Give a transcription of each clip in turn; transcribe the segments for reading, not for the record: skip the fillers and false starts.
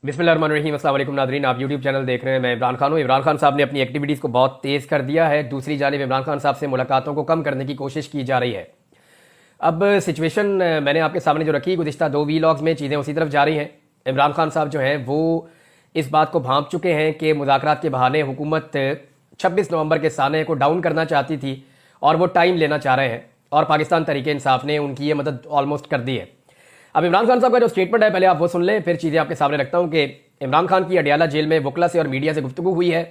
बिस्मिल्लाहिर्रहमानिर्रहीम। अस्सलाम वालेकुम नाज़रीन, आप यूट्यूब चैनल देख रहे हैं। मैं इमरान खान हूँ। इमरान खान साहब ने अपनी एक्टिविटीज़ को बहुत तेज़ कर दिया है। दूसरी जानिब इमरान खान साहब से मुलाकातों को कम करने की कोशिश की जा रही है। अब सिचुएशन मैंने आपके सामने जो रखी, गुज़िश्ता 2 वीलॉग्स में चीज़ें उसी तरफ जा रही हैं। इमरान खान साहब जो हैं वो इस बात को भांप चुके हैं कि मुज़ाकरात के बहाने हुकूमत 26 नवंबर के साने को डाउन करना चाहती थी और वो टाइम लेना चाह रहे हैं, और पाकिस्तान तहरीक इंसाफ ने उनकी ये मदद ऑलमोस्ट कर दी है। अब इमरान खान साहब का जो स्टेटमेंट है पहले आप वो सुन लें, फिर चीज़ें आपके सामने रखता हूँ कि इमरान खान की अडियाला जेल में वकला से और मीडिया से गुफ्तगू हुई है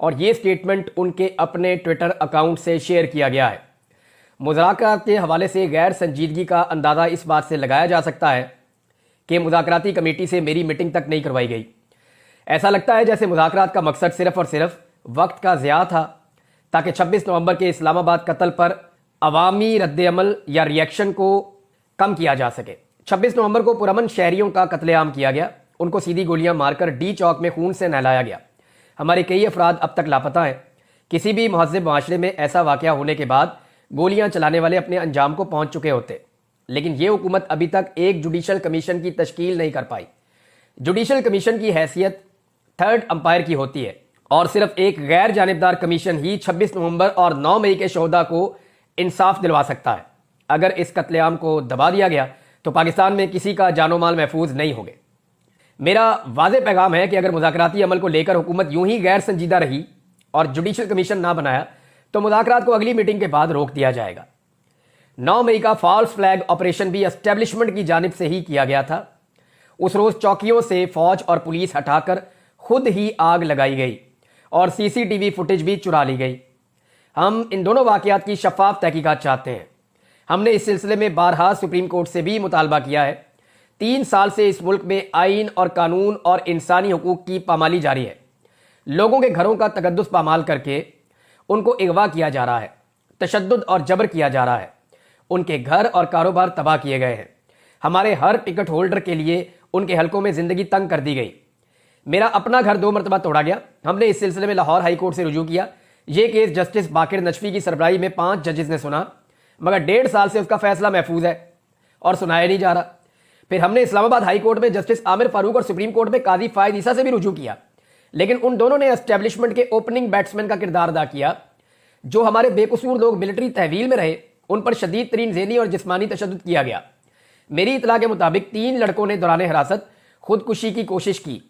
और ये स्टेटमेंट उनके अपने ट्विटर अकाउंट से शेयर किया गया है। मुज़ाकरात के हवाले से गैर संजीदगी का अंदाज़ा इस बात से लगाया जा सकता है कि मुज़ाकराती कमेटी से मेरी मीटिंग तक नहीं करवाई गई। ऐसा लगता है जैसे मुज़ाकरात का मकसद सिर्फ और सिर्फ वक्त का ज़िया था ताकि 26 नवंबर के इस्लामाबाद कत्ल पर अवामी रद्द-ए-अमल या रिएक्शन को कम किया जा सके। 26 नवंबर को पुरअमन शहरियों का कत्लेआम किया गया, उनको सीधी गोलियां मारकर डी चौक में खून से नहलाया गया। हमारे कई अफराद अब तक लापता हैं। किसी भी महज़ब माशरे में ऐसा वाक़या होने के बाद गोलियां चलाने वाले अपने अंजाम को पहुंच चुके होते, लेकिन ये हुकूमत अभी तक एक जुडिशल कमीशन की तश्कील नहीं कर पाई। जुडिशल कमीशन की हैसियत थर्ड अंपायर की होती है और सिर्फ एक गैर जानिबदार कमीशन ही 26 नवंबर और 9 मई के शोहदा को इंसाफ दिलवा सकता है। अगर इस कत्लेआम को दबा दिया गया तो पाकिस्तान में किसी का जानो माल महफूज नहीं होंगे। मेरा वाज़े पैगाम है कि अगर मुज़ाकराती अमल को लेकर हुकूमत यूं ही गैर संजीदा रही और जुडिशल कमीशन ना बनाया तो मुज़ाकरात को अगली मीटिंग के बाद रोक दिया जाएगा। 9 मई का फॉल्स फ्लैग ऑपरेशन भी एस्टेब्लिशमेंट की जानिब से ही किया गया था। उस रोज चौकियों से फौज और पुलिस हटाकर खुद ही आग लगाई गई और सीसीटीवी फुटेज भी चुरा ली गई। हम इन दोनों वाक़यात की शफाफ तहकीकात चाहते हैं। हमने इस सिलसिले में बारहा सुप्रीम कोर्ट से भी मुतालबा किया है। 3 साल से इस मुल्क में आइन और कानून और इंसानी हुकूक की पामाली जारी है। लोगों के घरों का तकद्दुस पामाल करके उनको अगवा किया जा रहा है, तशद्दुद और जबर किया जा रहा है। उनके घर और कारोबार तबाह किए गए हैं। हमारे हर टिकट होल्डर के लिए उनके हलकों में ज़िंदगी तंग कर दी गई। मेरा अपना घर 2 मरतबा तोड़ा गया। हमने इस सिलसिले में लाहौर हाई कोर्ट से रुजू किया। ये केस जस्टिस बाकिर नजफी की सरबराही में 5 जजेस ने सुना, मगर 1.5 साल से उसका फैसला महफूज है और सुनाया नहीं जा रहा। फिर हमने इस्लामाबाद हाई कोर्ट में जस्टिस आमिर फारूक और सुप्रीम कोर्ट में काजी फायद ईसा से भी रुजू किया, लेकिन उन दोनों ने एस्टेब्लिशमेंट के ओपनिंग बैट्समैन का किरदार अदा किया। जो हमारे बेकसूर लोग मिलिट्री तहवील में रहे उन पर शदीद तरीन ज़हनी और जिस्मानी तशद्दुद किया गया। मेरी इतला के मुताबिक 3 लड़कों ने दौरान हिरासत खुदकुशी की कोशिश की।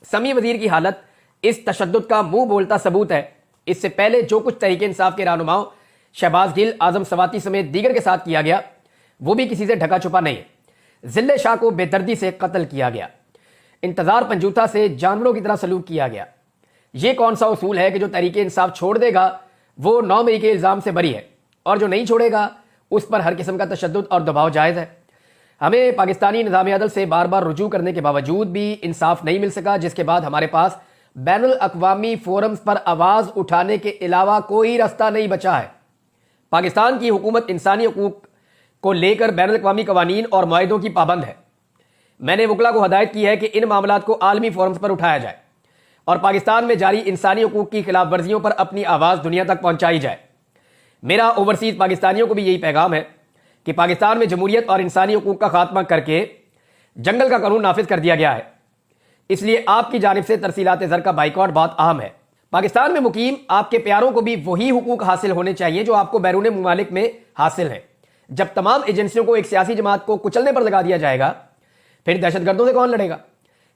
समी वजीर की हालत इस तशद्दुद का मुंह बोलता सबूत है। इससे पहले जो कुछ तहरीक इंसाफ के रहनुमाओं शहबाज गिल, आजम सवाती समेत दीगर के साथ किया गया वो भी किसी से ढका छुपा नहीं है। जिले शाह को बेदर्दी से कत्ल किया गया। इंतजार पंजूथा से जानवरों की तरह सलूक किया गया। ये कौन सा उसूल है कि जो तहरीक इंसाफ छोड़ देगा वो 9 मई के इल्ज़ाम से बरी है और जो नहीं छोड़ेगा उस पर हर किस्म का तशद्दुद और दबाव जायज़ है। हमें पाकिस्तानी निज़ाम अदल से बार बार रुजू करने के बावजूद भी इंसाफ नहीं मिल सका, जिसके बाद हमारे पास बैनुल अक़वामी फोरम्स पर आवाज़ उठाने के अलावा कोई रास्ता नहीं बचा है। पाकिस्तान की हुकूमत इंसानी हकूक को लेकर बैनुल अक़वामी कवानीन और मुआहिदों की पाबंद है। मैंने वकला को हदायत की है कि इन मामलात को आलमी फोरम्स पर उठाया जाए और पाकिस्तान में जारी इंसानी हकूक की खिलाफ वर्जियों पर अपनी आवाज़ दुनिया तक पहुंचाई जाए। मेरा ओवरसीज़ पाकिस्तानियों को भी यही पैगाम है कि पाकिस्तान में जमहूरियत और इंसानी हकूक का खात्मा करके जंगल का कानून नाफिज कर दिया गया है, इसलिए आपकी जानिब से तरसीलात ज़र का बाइकआउट बहुत अहम है। पाकिस्तान में मुकीम आपके प्यारों को भी वही हुकूक हासिल होने चाहिए जो आपको बैरून ममालिक में हासिल है। जब तमाम एजेंसियों को एक सियासी जमात को कुचलने पर लगा दिया जाएगा फिर दहशतगर्दों से कौन लड़ेगा?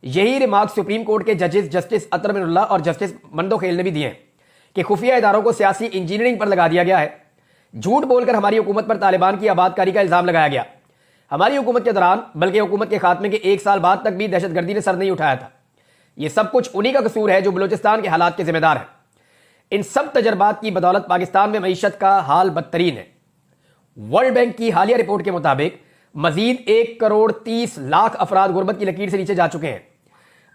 यही रिमार्क सुप्रीम कोर्ट के जजेस जस्टिस अतर मिनुल्लाह और जस्टिस मंदोखेल ने भी दिए हैं कि खुफिया इदारों को सियासी इंजीनियरिंग पर लगा दिया गया है। झूठ बोलकर हमारी हुकूमत पर तालिबान की आबादकारी का इल्ज़ाम लगाया गया। हमारी हुकूमत के दौरान बल्कि हुकूमत के खात्मे के 1 साल बाद तक भी दहशतगर्दी ने सर नहीं उठाया था। यह सब कुछ उन्हीं का कसूर है जो बलूचिस्तान के हालात के जिम्मेदार हैं। इन सब तजर्बात की बदौलत पाकिस्तान में मईशत का हाल बदतरीन है। वर्ल्ड बैंक की हालिया रिपोर्ट के मुताबिक मजीद 1,30,00,000 अफराद गुर्बत की लकीर से नीचे जा चुके हैं।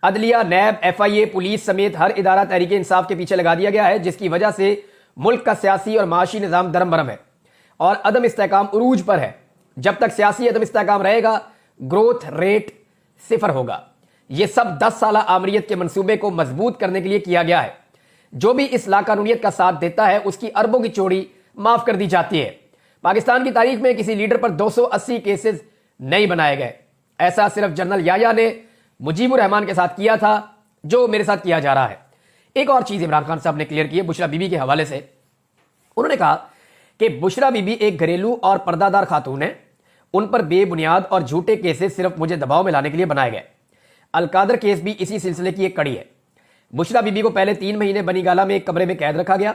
अदलिया, नैब, FIA, पुलिस समेत हर इदारा तहरीक इंसाफ के पीछे लगा दिया गया है, जिसकी वजह से मुल्क का सियासी और माशी निज़ाम दरम बरम है और अदम इस्तेहकाम उरूज पर है। जब तक सियासी अदम इस्तेहकाम रहेगा ग्रोथ रेट 0 होगा। यह सब 10 साला आमरीत के मंसूबे को मजबूत करने के लिए किया गया है। जो भी इस लाकानूनियत का साथ देता है उसकी अरबों की चोरी माफ कर दी जाती है। पाकिस्तान की तारीख में किसी लीडर पर 280 केसेस नहीं बनाए गए। ऐसा सिर्फ जनरल याया ने मुजीबुर रहमान के साथ किया था जो मेरे साथ किया जा रहा है। एक और चीज इमरान खान साहब ने क्लियर की है बुशरा बीबी के हवाले से। उन्होंने कहा कि बुशरा बीबी एक घरेलू और पर्दादार खातून है, उन पर बेबुनियाद और झूठे केसेस सिर्फ मुझे दबाव में लाने के लिए बनाए गए। अलकादर केस भी इसी सिलसिले की एक कड़ी है। बुशरा बीबी को पहले 3 महीने बनीगाला में एक कमरे में कैद रखा गया।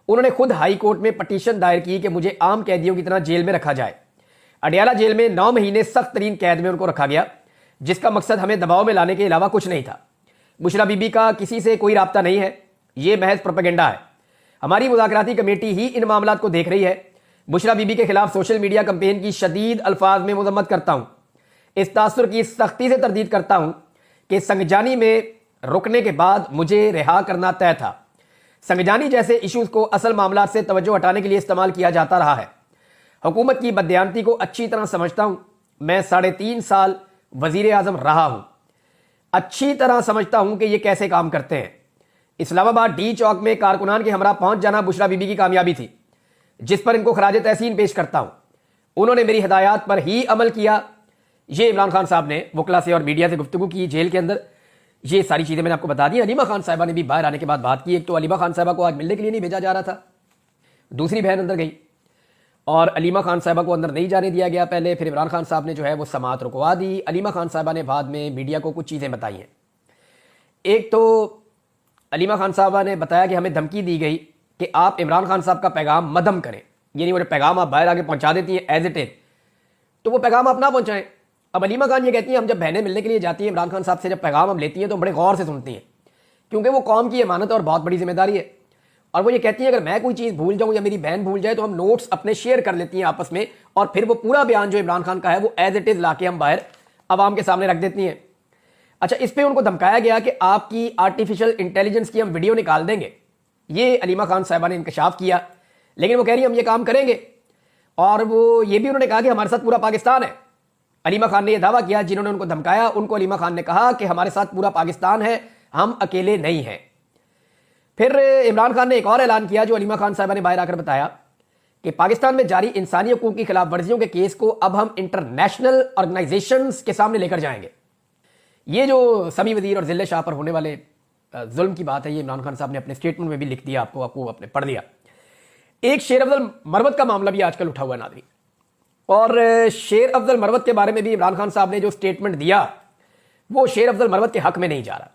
उन्होंने खुद हाई कोर्ट में पटिशन दायर की कि मुझे आम कैदियों की तरह जेल में रखा जाए। अडियाला जेल में 9 महीने सख्त तरीन कैद में उनको रखा गया, जिसका मकसद हमें दबाव में लाने के अलावा कुछ नहीं था। बुशरा बीबी का किसी से कोई राब्ता नहीं है, यह महज प्रोपेगेंडा है। हमारी मुज़ाकराती कमेटी ही इन मामलात को देख रही है। बुशरा बीबी के खिलाफ सोशल मीडिया कैंपेन की शदीद अल्फाज में मजम्मत करता हूं। इस तासुर की सख्ती से तरदीद करता हूं कि संगजानी में रुकने के बाद मुझे रिहा करना तय था। संगजानी जैसे इश्यूज को असल मामला से तवज्जो हटाने के लिए इस्तेमाल किया जाता रहा है। हुकूमत की बददियानती को अच्छी तरह समझता हूं। मैं 3.5 साल वजीर आजम रहा हूं, अच्छी तरह समझता हूं कि यह कैसे काम करते हैं। इस्लामाबाद डी चौक में कारकुनान के हमरा पहुंच जाना बुशरा बीबी की कामयाबी थी, जिस पर इनको खराज तहसीन पेश करता हूं। उन्होंने मेरी हिदायत पर ही अमल किया। ये इमरान खान साहब ने वकला से और मीडिया से गुफ्तगू की जेल के अंदर। ये सारी चीजें मैंने आपको बता दी। अलीमा खान साहिबा ने भी बाहर आने के बाद बात की। एक तो अलीमा खान साहिबा को आज मिलने के लिए नहीं भेजा जा रहा था, दूसरी बहन अंदर गई और अलीमा खान साहिबा को अंदर नहीं जाने दिया गया पहले। फिर इमरान खान साहब ने जो है वो समाअत रुकवा दी। अलीमा खान साहिबा ने बाद में मीडिया को कुछ चीज़ें बताई हैं। एक तो अलीमा खान साहबा ने बताया कि हमें धमकी दी गई कि आप इमरान खान साहब का पैगाम मदम करें, यानी वो पैगाम आप बाहर आके पहुंचा देती हैं एज इट इज, तो वो पैगाम आप ना पहुंचाएं। अब अलीमा खान ये कहती हैं हम जब बहनें मिलने के लिए जाती हैं इमरान खान साहब से, जब पैगाम हम लेती हैं तो बड़े गौर से सुनती हैं, क्योंकि वो कौम की अमानत और बहुत बड़ी जिम्मेदारी है। और वो ये कहती हैं अगर मैं कोई चीज़ भूल जाऊं या मेरी बहन भूल जाए तो हम नोट्स अपने शेयर कर लेती हैं आपस में, और फिर वो पूरा बयान जो इमरान खान का है वो एज इट इज लाके हम बाहर आवाम के सामने रख देती हैं। अच्छा, इस पर उनको धमकाया गया कि आपकी आर्टिफिशियल इंटेलिजेंस की हम वीडियो निकाल देंगे। ये अलीमा खान साहिबा ने इंकशाफ किया, लेकिन वो कह रही हम ये काम करेंगे। और वो ये भी उन्होंने कहा कि हमारे साथ पूरा पाकिस्तान है। अलीमा खान ने यह दावा किया, जिन्होंने उनको धमकाया उनको अलीमा खान ने कहा कि हमारे साथ पूरा पाकिस्तान है, हम अकेले नहीं हैं। फिर इमरान खान ने एक और ऐलान किया जो अलीमा खान साहिबा ने बाहर आकर बताया कि पाकिस्तान में जारी इंसानी हकूक की खिलाफ वर्जियों के केस को अब हम इंटरनेशनल ऑर्गेनाइजेशंस के सामने लेकर जाएंगे। ये जो समी वजीर और जिले शाह पर होने वाले जुल्म की बात है, ये इमरान खान साहब ने अपने स्टेटमेंट में भी लिख दिया, आपको आपने पढ़ दिया। एक शेर अफजल मरवत का मामला भी आजकल उठा हुआ है नादरी, और शेर अफजल मरवत के बारे में भी इमरान खान साहब ने जो स्टेटमेंट दिया वो शेर अफजल मरवत के हक में नहीं जा रहा,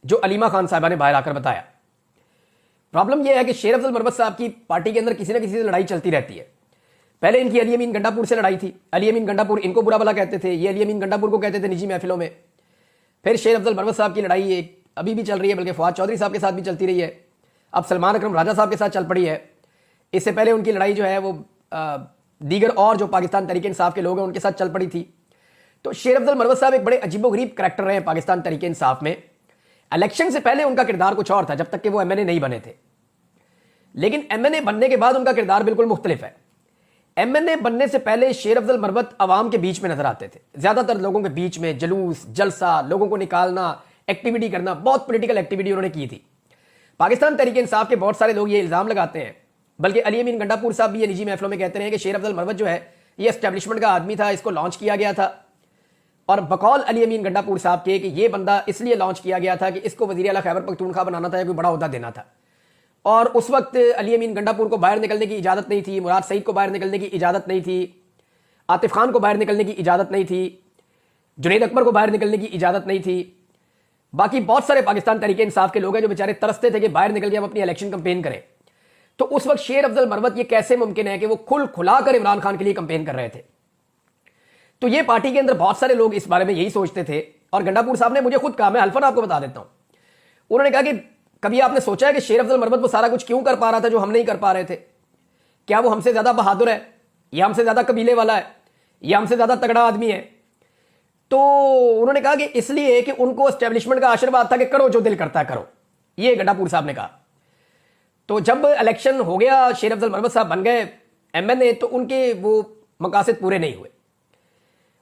जो अलीमा खान साहबा ने बाहर आकर बताया। प्रॉब्लम यह है कि शेर अफजल मरवत साहब की पार्टी के अंदर किसी न किसी से लड़ाई चलती रहती है। पहले इनकी अली अमीन गंडापुर से लड़ाई थी। अली अमीन गंडापुर इनको बुरा भला कहते थे, ये अली अमीन गंडापुर को कहते थे निजी महफिलों में। फिर शेर अफजल मरवत साहब की लड़ाई एक अभी भी चल रही है, बल्कि फवाद चौधरी साहब के साथ भी चलती रही है, अब सलमान अकरम राजा साहब के साथ चल पड़ी है। इससे पहले उनकी लड़ाई जो है वो दीगर और जो पाकिस्तान तहरीक इंसाफ के लोग हैं उनके साथ चल पड़ी थी। तो शेर अफजल मरवत साहब एक बड़े अजीबोगरीब करैक्टर रहे हैं पाकिस्तान तहरीक इंसाफ में। इलेक्शन से पहले उनका किरदार कुछ और था, जब तक कि वो एमएनए नहीं बने थे, लेकिन एमएनए बनने के बाद उनका किरदार बिल्कुल मुख्तलिफ है। एमएनए बनने से पहले शेर अफजल मरवत अवाम के बीच में नजर आते थे, ज्यादातर लोगों के बीच में जुलूस जलसा, लोगों को निकालना, एक्टिविटी करना, बहुत पॉलिटिकल एक्टिविटी उन्होंने की थी। पाकिस्तान तहरीक इंसाफ के बहुत सारे लोग ये इल्जाम लगाते हैं, बल्कि अली अमीन गंडापुर साहब भी ये निजी महफिलों में कहते हैं कि शेर अफजल मरवत जो है ये एस्टेब्लिशमेंट का आदमी था, इसको लॉन्च किया गया था। और बकौल अली अमीन गंडापुर साहब के कि ये बंदा इसलिए लॉन्च किया गया था कि इसको वज़ीर आला खैबर पख्तूनख्वा बनाना था या कोई बड़ा ओहदा देना था। और उस वक्त अली अमीन गंडापुर को बाहर निकलने की इजाज़त नहीं थी, मुराद सईद को बाहर निकलने की इजाज़त नहीं थी, आतिफ खान को बाहर निकलने की इजाज़त नहीं थी, जुनैद अकबर को बाहर निकलने की इजाज़त नहीं थी। बाकी बहुत सारे पाकिस्तान तहरीक इंसाफ के लोग हैं जो बेचारे तरसते थे कि बाहर निकल के हम अपनी इलेक्शन कंपेन करें। तो उस वक्त शेर अफजल मरवत ये कैसे मुमकिन है कि वो खुलाकर इमरान खान के लिए कंपेन कर रहे थे। तो ये पार्टी के अंदर बहुत सारे लोग इस बारे में यही सोचते थे। और गंडापुर साहब ने मुझे खुद कहा, मैं हल्फन आपको बता देता हूं, उन्होंने कहा कि कभी आपने सोचा है कि शेर अफजल मरवत वो सारा कुछ क्यों कर पा रहा था जो हम नहीं कर पा रहे थे? क्या वो हमसे ज्यादा बहादुर है, या हमसे ज्यादा कबीले वाला है, या हमसे ज्यादा तगड़ा आदमी है? तो उन्होंने कहा कि इसलिए कि उनको एस्टेब्लिशमेंट का आशीर्वाद था कि करो जो दिल करता है करो, ये गंडापुर साहब ने कहा। तो जब इलेक्शन हो गया, शेर अफजल मरवत साहब बन गए एमएनए, तो उनके वो मकासद पूरे नहीं हुए।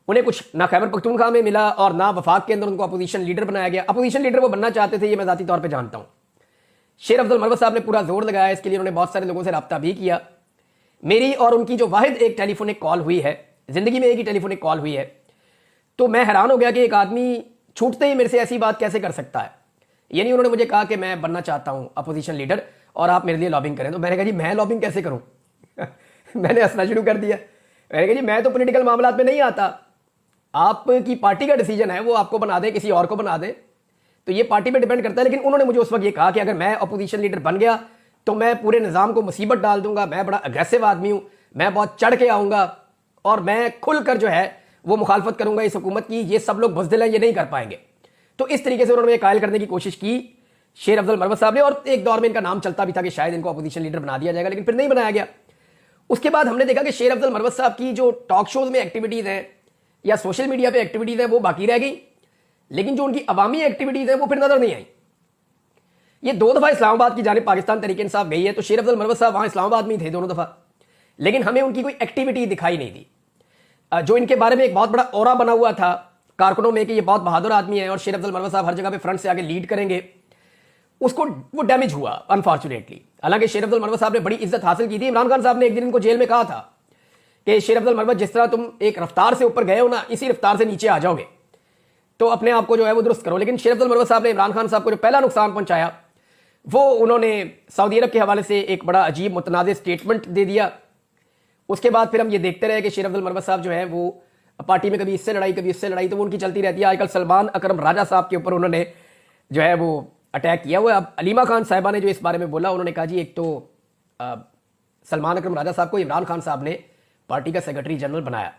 उन्हें कुछ ना खैबर पख्तूनख्वा में मिला और ना वफाक के अंदर उनको अपोजिशन लीडर बनाया गया। अपोजिशन लीडर वो बनना चाहते थे, ये मैं ज़ाती तौर पे जानता हूं। शेर अफजल मरवत साहब ने पूरा जोर लगाया इसके लिए, उन्होंने बहुत सारे लोगों से रब्ता भी किया। मेरी और उनकी जो वाहिद एक टेलीफोनिक कॉल हुई है, जिंदगी में एक ही टेलीफोनिक कॉल हुई है, तो मैं हैरान हो गया कि एक आदमी छूटते ही मेरे से ऐसी बात कैसे कर सकता है। ये नहीं उन्होंने मुझे कहा कि मैं बनना चाहता हूं अपोजिशन लीडर और आप मेरे लिए लॉबिंग करें। तो मैंने कहा जी मैं लॉबिंग कैसे करूं मैंने हंसना शुरू कर दिया। मैंने कहा जी मैं तो पॉलिटिकल मामलात में नहीं आता, आपकी पार्टी का डिसीजन है, वो आपको बना दे किसी और को बना दे, तो ये पार्टी पे डिपेंड करता है। लेकिन उन्होंने मुझे उस वक्त ये कहा कि अगर मैं अपोजिशन लीडर बन गया तो मैं पूरे निज़ाम को मुसीबत डाल दूंगा, मैं बड़ा अग्रेसिव आदमी हूं, मैं बहुत चढ़ के आऊंगा और मैं खुलकर जो है वो मुखालफत करूंगा इस हुकूमत की, ये सब लोग बुज़दिल हैं, ये नहीं कर पाएंगे। तो इस तरीके से उन्होंने मुझे कायल करने की कोशिश की शेर अफजल मरवत साहब ने, और एक दौर में इनका नाम चलता भी था कि शायद इनको अपोजिशन लीडर बना दिया जाएगा, लेकिन फिर नहीं बनाया गया। उसके बाद हमने देखा कि शेर अफजल मरवत साहब की जो टॉक शोज में एक्टिविटीज़ हैं या सोशल मीडिया पे एक्टिविटीज़ हैं वो बाकी रह गई, लेकिन जो उनकी अवामी एक्टिविटीज़ हैं वो फिर नजर नहीं आई। ये 2 दफ़ा इस्लामाबाद की जानिब पाकिस्तान तहरीक इंसाफ गई है, तो शेर अफजल मरवत साहब वहाँ इस्लामाबाद में थे दोनों दफ़ा, लेकिन हमें उनकी कोई एक्टिविटी दिखाई नहीं दी। जो इनके बारे में एक बहुत बड़ा ऑरा बना हुआ था कारकुनों में कि ये बहुत बहादुर आदमी है और शेर अफजल मरवत साहब हर जगह पे फ्रंट से आगे लीड करेंगे, उसको वो डैमेज हुआ अनफॉर्चुनेटली। हालांकि शेर अफजल मरवत साहब ने बड़ी इज्जत हासिल की थी। इमरान खान साहब ने एक दिन इनको जेल में कहा था कि शेर अफजल मरवत जिस तरह तुम एक रफ्तार से ऊपर गए हो ना, इसी रफ्तार से नीचे आ जाओगे, तो अपने आप को जो है वो दुरुस्त करो। लेकिन शेर अफजल मरवत साहब ने इमरान खान साहब को जो पहला नुकसान पहुंचाया वो उन्होंने सऊदी अरब के हवाले से एक बड़ा अजीब मुतनाज़ स्टेटमेंट दे दिया। उसके बाद फिर हम ये देखते रहे कि शेर अफजल मरवत साहब जो है वो पार्टी में कभी इससे लड़ाई कभी इससे लड़ाई, तो वो उनकी चलती रहती है। आजकल सलमान अकरम राजा साहब के ऊपर उन्होंने जो है वो अटैक किया हुआ है। अब अलीमा खान साहिबा ने जो इस बारे में बोला, उन्होंने कहा जी एक तो सलमान अकरम राजा साहब को इमरान खान साहब ने पार्टी का सेक्रेटरी जनरल बनाया।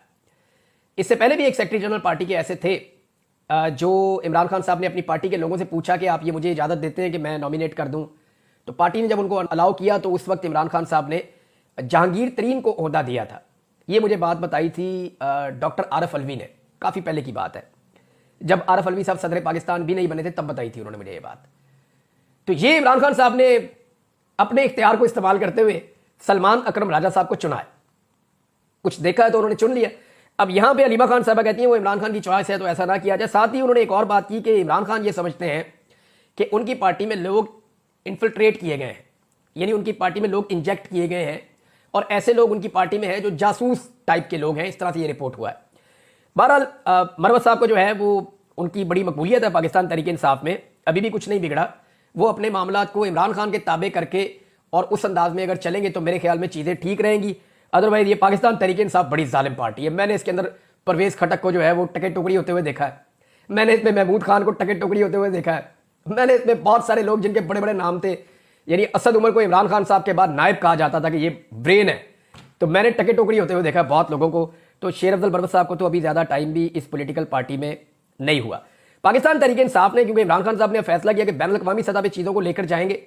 इससे पहले भी एक सेक्रेटरी जनरल पार्टी के ऐसे थे जो इमरान खान साहब ने अपनी पार्टी के लोगों से पूछा कि आप ये मुझे इजाज़त देते हैं कि मैं नॉमिनेट कर दूं, तो पार्टी ने जब उनको अलाउ किया तो उस वक्त इमरान खान साहब ने जहांगीर तरीन को ओहदा दिया था। ये मुझे बात बताई थी डॉक्टर आरफ अलवी ने, काफ़ी पहले की बात है, जब आरफ अलवी साहब सदर पाकिस्तान भी नहीं बने थे, तब बताई थी उन्होंने मुझे ये बात। तो ये इमरान खान साहब ने अपने इख्तियार को इस्तेमाल करते हुए सलमान अकरम राजा साहब को चुना है। कुछ देखा है तो उन्होंने चुन लिया। अब यहां पे अलीमा खान साहबा कहती हैं वो इमरान खान की चॉइस है तो ऐसा ना किया जाए। साथ ही उन्होंने एक और बात की कि इमरान खान ये समझते हैं कि उनकी पार्टी में लोग इन्फिल्ट्रेट किए गए हैं, यानी उनकी पार्टी में लोग इंजेक्ट किए गए हैं और ऐसे लोग उनकी पार्टी में हैं जो जासूस टाइप के लोग हैं। इस तरह से ये रिपोर्ट हुआ है। बहरहाल मरवत साहब को जो है वो उनकी बड़ी मकबूलियत है पाकिस्तान तहरीक इंसाफ में, अभी भी कुछ नहीं बिगड़ा। वो अपने मामलात को इमरान खान के ताबे करके और उस अंदाज में अगर चलेंगे तो मेरे ख्याल में चीज़ें ठीक रहेंगी। अदरवाइज ये पाकिस्तान तहरीक इंसाफ बड़ी जालिम पार्टी है। मैंने इसके अंदर परवेज़ खटक को जो है वो टके टुकड़ी होते हुए देखा है, मैंने इसमें महमूद खान को टके टुकड़ी होते हुए देखा है, मैंने इसमें बहुत सारे लोग जिनके बड़े बड़े नाम थे, यानी असद उमर को इमरान खान साहब के बाद नायब कहा जाता था कि ये ब्रेन है, तो मैंने टके टुकड़ी होते हुए देखा है बहुत लोगों को। तो शेर अफजल मरवत साहब को तो अभी ज़्यादा टाइम भी इस पॉलिटिकल पार्टी में नहीं हुआ। पाकिस्तान तहरीक इंसाफ ने, क्योंकि इमरान खान साहब ने फैसला किया कि बैन अल-अक़वामी सतह पर चीज़ों को लेकर जाएंगे,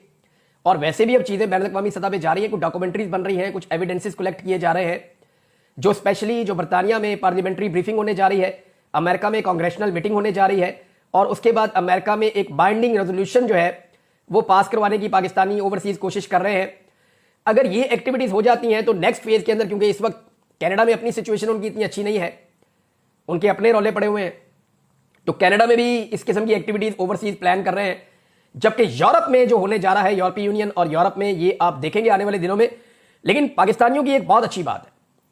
और वैसे भी अब चीज़ें बैन अल-अक़वामी सतह पर जा रही हैं, कुछ डॉक्यूमेंट्रीज बन रही हैं, कुछ एविडेंसेस कलेक्ट किए जा रहे हैं, जो स्पेशली जो बरतानिया में पार्लियामेंट्री ब्रीफिंग होने जा रही है, अमेरिका में कांग्रेशनल मीटिंग होने जा रही है, और उसके बाद अमेरिका में एक बाइंडिंग रेजोल्यूशन जो है वो पास करवाने की पाकिस्तानी ओवरसीज कोशिश कर रहे हैं। अगर ये एक्टिविटीज़ हो जाती हैं तो नेक्स्ट फेज के अंदर, क्योंकि इस वक्त कनाडा में अपनी सिचुएशन उनकी इतनी अच्छी नहीं है, उनके अपने रौले पड़े हुए हैं, तो कनाडा में भी इस किस्म की एक्टिविटीज़ ओवरसीज प्लान कर रहे हैं। जबकि यूरोप में जो होने जा रहा है, यूरोपीय यूनियन और यूरोप में, ये आप देखेंगे आने वाले दिनों में। लेकिन पाकिस्तानियों की एक बहुत अच्छी बात है,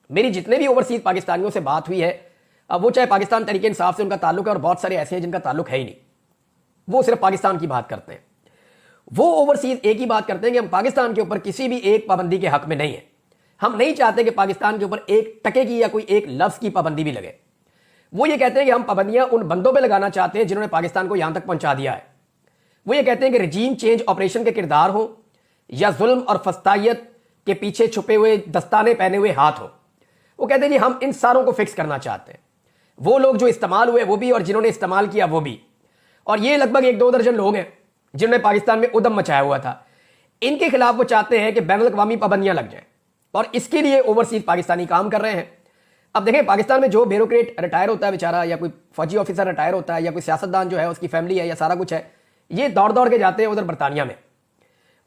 मेरी जितने भी ओवरसीज पाकिस्तानियों से बात हुई है, अब वो चाहे पाकिस्तान तहरीक इंसाफ से उनका ताल्लुक है, और बहुत सारे ऐसे हैं जिनका ताल्लुक है ही नहीं, वो सिर्फ पाकिस्तान की बात करते हैं। वो ओवरसीज एक ही बात करते हैं कि हम पाकिस्तान के ऊपर किसी भी एक पाबंदी के हक में नहीं है। हम नहीं चाहते कि पाकिस्तान के ऊपर एक टके की या कोई एक लफ्ज की पाबंदी भी लगे। वो ये कहते हैं कि हम पाबंदियां उन बंदों पे लगाना चाहते हैं जिन्होंने पाकिस्तान को यहां तक पहुंचा दिया है। वो ये कहते हैं कि रजीम चेंज ऑपरेशन के किरदार हो या जुल्म और फस्तायत के पीछे छुपे हुए दस्ताने पहने हुए हाथ हो। वो कहते हैं जी हम इन सारों को फिक्स करना चाहते हैं, वो लोग जो इस्तेमाल हुए वो भी और जिन्होंने इस्तेमाल किया वो भी। और ये लगभग 1-2 दर्जन लोग हैं जिन्होंने पाकिस्तान में उदम मचाया हुआ था। इनके खिलाफ वो चाहते हैं कि बैनुल अक़वामी पाबंदियां लग जाएं, और इसके लिए ओवरसीज पाकिस्तानी काम कर रहे हैं। अब देखें, पाकिस्तान में जो ब्यूरोक्रेट रिटायर होता है बेचारा, या कोई फौजी ऑफिसर रिटायर होता है, या कोई सियासतदान जो है उसकी फैमिली है या सारा कुछ है, ये दौड़ दौड़ के जाते हैं उधर बरतानिया में,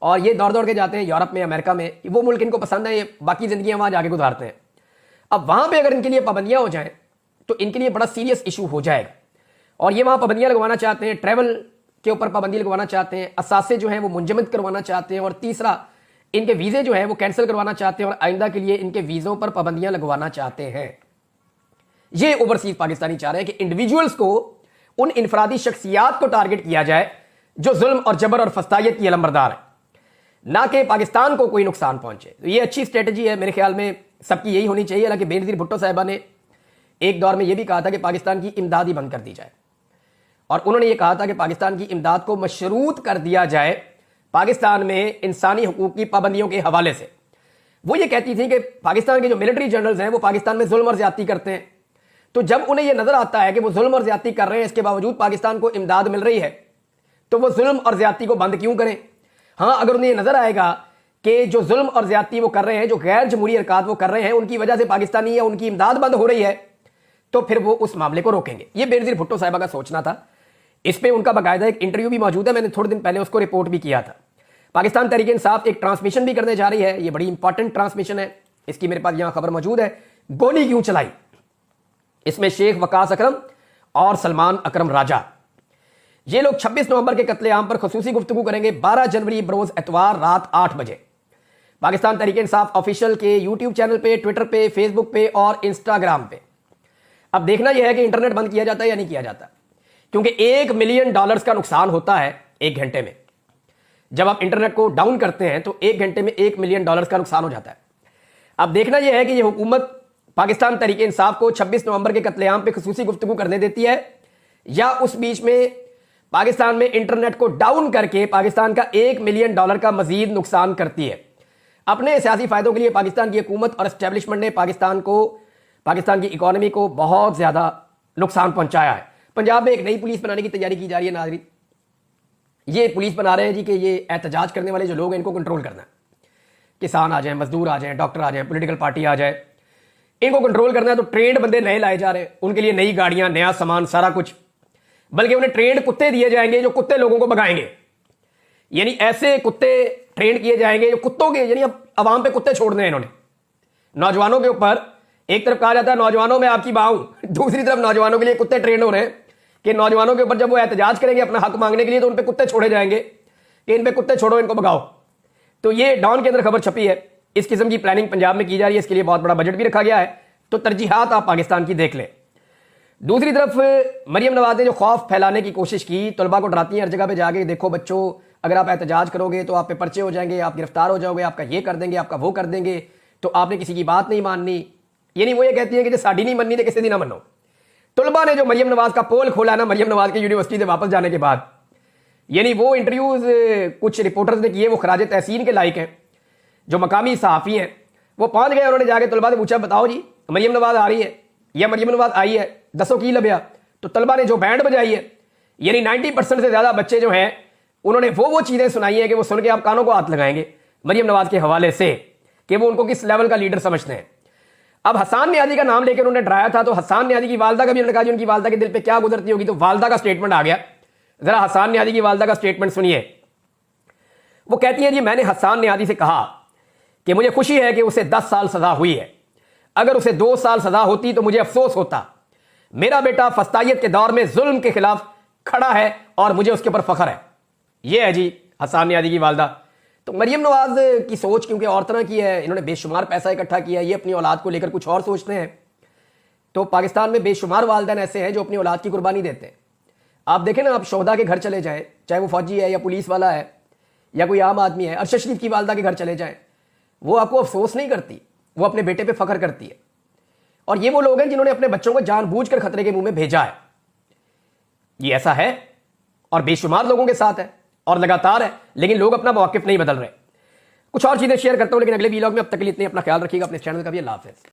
और ये दौड़ दौड़ के जाते हैं यूरोप में, अमेरिका में। वो मुल्क इनको पसंद है, ये बाकी जिंदगी वहां जाके गुजारते हैं। अब वहां पर अगर इनके लिए पाबंदियां हो जाएं तो इनके लिए बड़ा सीरियस इशू हो जाएगा, और ये वहां पाबंदियां लगवाना चाहते हैं, ट्रैवल के ऊपर पाबंदी लगवाना चाहते हैं, असासे जो है वो मुंजमद करवाना चाहते हैं, और तीसरा इनके वीज़े जो है वो कैंसिल करवाना चाहते हैं, और आइंदा के लिए इनके वीज़ों पर पाबंदियां लगवाना चाहते हैं। ये ओवरसीज पाकिस्तानी चाह रहे हैं कि इंडिविजुअल्स को उन इनफरादी शख्सियात को टारगेट किया जाए जो जुल्म और जबर और फस्तायत की अलमबरदार है, ना कि पाकिस्तान को कोई नुकसान पहुंचे। तो ये अच्छी स्ट्रेटजी है, मेरे ख्याल में सबकी यही होनी चाहिए। हालांकि बेनज़ीर भुट्टो साहिबा ने एक दौर में यह भी कहा था कि पाकिस्तान की इमदाद ही बंद कर दी जाए, और उन्होंने ये कहा था कि पाकिस्तान की इमदाद को मशरूत कर दिया जाए पाकिस्तान में इंसानी हकूक की पाबंदियों के हवाले से। वो ये कहती थी कि पाकिस्तान के जो मिलिट्री जनरल्स हैं वो पाकिस्तान में जुल्म और ज्यादती करते हैं, तो जब उन्हें यह नजर आता है कि वो जुल्म और ज्यादती कर रहे हैं, इसके बावजूद पाकिस्तान को इमदाद मिल रही है, तो वो जुल्म और ज्यादती को बंद क्यों करें। हाँ, अगर उन्हें नजर आएगा कि जो जुल्म और ज्यादती वो कर रहे हैं, जो गैर जमहूरी हरकत वो कर रहे हैं, उनकी वजह से पाकिस्तानी या उनकी इमदाद बंद हो रही है, तो फिर वो उस मामले को रोकेंगे। ये बेनज़ीर भुट्टो साहिबा का सोचना था। इस पर उनका बाकायदा एक इंटरव्यू भी मौजूद है, मैंने थोड़े दिन पहले उसको रिपोर्ट भी किया था। पाकिस्तान तहरीक इंसाफ एक ट्रांसमिशन भी करने जा रही है, ये बड़ी इंपॉर्टेंट ट्रांसमिशन है, इसकी मेरे पास यहां खबर मौजूद है। गोली क्यों चलाई, इसमें शेख वकास अकरम और सलमान अकरम राजा, ये लोग 26 नवंबर के कत्लेआम पर खसूसी गुफ्तगू करेंगे 12 जनवरी बरोज एतवार रात 8 बजे पाकिस्तान तहरीक इंसाफ ऑफिशियल के यूट्यूब चैनल पे, ट्विटर पे, फेसबुक पे और इंस्टाग्राम पे। अब देखना यह है कि इंटरनेट बंद किया जाता है या नहीं किया जाता, क्योंकि $1 मिलियन का नुकसान होता है एक घंटे में। जब आप इंटरनेट को डाउन करते हैं तो एक घंटे में $1 मिलियन का नुकसान हो जाता है। अब देखना यह है कि यह हुकूमत पाकिस्तान तहरीक इंसाफ को 26 नवंबर के कत्लेआम पे खसूसी गुफ्तगू करने देती है, या उस बीच में पाकिस्तान में इंटरनेट को डाउन करके पाकिस्तान का $1 मिलियन का मजीद नुकसान करती है। अपने सियासी फायदों के लिए पाकिस्तान की हुकूमत और एस्टेब्लिशमेंट ने पाकिस्तान की इकोनॉमी को बहुत ज्यादा नुकसान पहुंचाया है। पंजाब में एक नई पुलिस बनाने की तैयारी की जा रही है नाज़रीन। ये पुलिस बना रहे हैं जी कि ये एहतजाज करने वाले जो लोग हैं इनको कंट्रोल करना है। किसान आ जाए, मजदूर आ जाए, डॉक्टर आ जाए, पॉलिटिकल पार्टी आ जाए, इनको कंट्रोल करना है। तो ट्रेंड बंदे नए लाए जा रहे हैं, उनके लिए नई गाड़ियां, नया सामान, सारा कुछ। बल्कि उन्हें ट्रेंड कुत्ते दिए जाएंगे जो कुत्ते लोगों को भगाएंगे। यानी ऐसे कुत्ते ट्रेंड किए जाएंगे जो कुत्तों के, यानी अब आवाम पे कुत्ते छोड़ने हैं इन्होंने। नौजवानों के ऊपर एक तरफ कहा जाता है नौजवानों में आपकी बाहू, दूसरी तरफ नौजवानों के लिए कुत्ते ट्रेंड हो रहे हैं कि नौजवानों के ऊपर जब वो एहतजाज करेंगे अपना हक मांगने के लिए तो उन पे कुत्ते छोड़े जाएंगे कि इन पे कुत्ते छोड़ो, इनको भगाओ। तो ये डॉन के अंदर खबर छपी है। इस किस्म की प्लानिंग पंजाब में की जा रही है, इसके लिए बहुत बड़ा बजट भी रखा गया है। तो तरजीहात आप पाकिस्तान की देख लें। दूसरी तरफ मरियम नवाज ने जो खौफ फैलाने की कोशिश की, तलबा को डराती हैं हर जगह पे जाके, देखो बच्चों अगर आप एहतजाज करोगे तो आप पे पर्चे हो जाएंगे, आप गिरफ्तार हो जाओगे, आपका ये कर देंगे, आपका वो कर देंगे, तो आपने किसी की बात नहीं माननी। यानी वो ये कहती है कि जो साड़ी नहीं मननी तो किसी दिन ना मनो। तलबा ने जो मरियम नवाज का पोल खोला ना मरियम नवाज के यूनिवर्सिटी से वापस जाने के बाद, यानी वो इंटरव्यूज कुछ रिपोर्टर्स ने किए वो खराज तहसीन के लायक हैं। जो मकामी सहाफ़ी हैं वो पहुंच गए, उन्होंने जाके तलबा से पूछा बताओ जी मरियम नवाज आ रही है या मरियम नवाज आई है, दसो की लभ्या। तो तलबा ने जो बैंड बजाई है, यानी 90% से ज्यादा बच्चे जो हैं उन्होंने वो चीजें सुनाई है कि वो सुन के आप कानों को हाथ लगाएंगे मरियम नवाज के हवाले से कि वो उनको किस लेवल का लीडर समझते हैं। अब हसान नियाज़ी का नाम लेकर उन्होंने डराया था, तो हसान नियाज़ी की वालदा का भी उन्होंने कहा जी उनकी वालदा के दिल पे क्या गुजरती होगी। तो वालदा का स्टेटमेंट आ गया, जरा हसान नियाज़ी की वालदा का स्टेटमेंट सुनिए। वो कहती है जी मैंने हसान नियाज़ी से कहा कि मुझे खुशी है कि उसे 10 साल सजा हुई है, अगर उसे 2 साल सजा होती तो मुझे अफसोस होता। मेरा बेटा फस्तायत के दौर में जुल्म के खिलाफ खड़ा है और मुझे उसके ऊपर फख्र है। यह है जी हसान नियाज़ी की वालदा। तो मरियम नवाज की सोच क्योंकि और तरह की है, इन्होंने बेशुमार पैसा इकट्ठा किया, ये अपनी औलाद को लेकर कुछ और सोचते हैं। तो पाकिस्तान में बेशुमार वालिदैन ऐसे हैं जो अपनी औलाद की कुर्बानी देते हैं। आप देखें ना, आप शोहदा के घर चले जाएं, चाहे वो फौजी है या पुलिस वाला है या कोई आम आदमी है, अरशद शरीफ की वालदा के घर चले जाएं, वो आपको अफसोस नहीं करती, वो अपने बेटे पे फख्र करती है। और ये वो लोग हैं जिन्होंने अपने बच्चों को जानबूझकर खतरे के मुंह में भेजा है। ये ऐसा है और बेशुमार लोगों के साथ है और लगातार है, लेकिन लोग अपना मौक़िफ़ नहीं बदल रहे। कुछ और चीजें शेयर करता हूं लेकिन अगले वीलॉग में। अब तक के लिए इतने, अपना ख्याल रखिएगा, अपने चैनल का भी। अल्लाह हाफ़िज़।